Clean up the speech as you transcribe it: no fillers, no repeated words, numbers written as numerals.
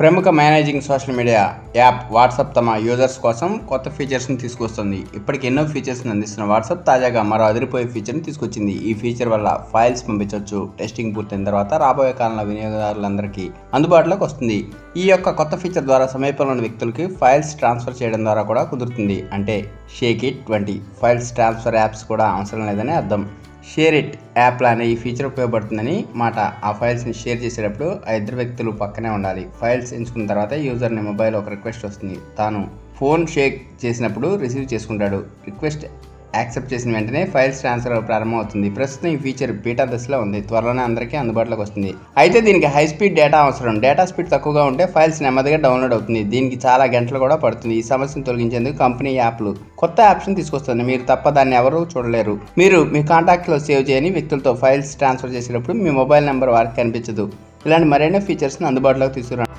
ప్రముఖ managing social media app WhatsApp తమ users కోసం కొత్త ఫీచర్స్ని తీసుకొస్తుంది. ఇప్పటికి ఎన్నో ఫీచర్స్ని అందిస్తున్న వాట్సాప్ తాజాగా మరో అదిరిపోయే ఫీచర్ని తీసుకొచ్చింది. ఈ ఫీచర్ వల్ల ఫైల్స్ పంపించవచ్చు. టెస్టింగ్ పూర్తయిన తర్వాత రాబోయే కాలంలో వినియోగదారులందరికీ అందుబాటులోకి వస్తుంది. ఈ యొక్క కొత్త ఫీచర్ ద్వారా సమీపంలోని వ్యక్తులకి ఫైల్స్ ట్రాన్స్ఫర్ చేయడం ద్వారా కూడా కుదురుతుంది. అంటే షేక్ ఇట్ వంటి ఫైల్స్ ట్రాన్స్ఫర్ యాప్స్ కూడా అవసరం లేదని అర్థం. షేర్ ఇట్ యాప్లో అనే ఈ ఫీచర్ ఉపయోగపడుతుందని మాట. ఆ ఫైల్స్ని షేర్ చేసేటప్పుడు ఆ ఇద్దరు వ్యక్తులు పక్కనే ఉండాలి. ఫైల్స్ ఎంచుకున్న తర్వాత యూజర్ని మొబైల్ ఒక రిక్వెస్ట్ వస్తుంది. తాను ఫోన్ షేక్ చేసినప్పుడు రిసీవ్ చేసుకుంటాడు. రిక్వెస్ట్ యాక్సెప్ట్ చేసిన వెంటనే ఫైల్స్ ట్రాన్స్ఫర్ ప్రారంభమవుతుంది. ప్రస్తుతం ఈ ఫీచర్ బీటా దశలో ఉంది. త్వరలోనే అందరికీ అందుబాటులోకి వస్తుంది. అయితే దీనికి హై స్పీడ్ డేటా అవసరం. డేటా స్పీడ్ తక్కువగా ఉంటే ఫైల్స్ నెమ్మదిగా డౌన్లోడ్ అవుతుంది. దీనికి చాలా గంటలు కూడా పడుతుంది. ఈ సమస్యను తొలగించేందుకు కంపెనీ యాప్లు కొత్త ఆప్షన్ తీసుకొస్తుంది. మీరు తప్ప దాన్ని ఎవరూ చూడలేరు. మీరు మీ కాంటాక్ట్లో సేవ్ చేయని వ్యక్తులతో ఫైల్స్ ట్రాన్స్ఫర్ చేసేటప్పుడు మీ మొబైల్ నెంబర్ వారికి కనిపించదు. ఇలాంటి మరెన్నో ఫీచర్స్ని అందుబాటులోకి తీసుకురండి.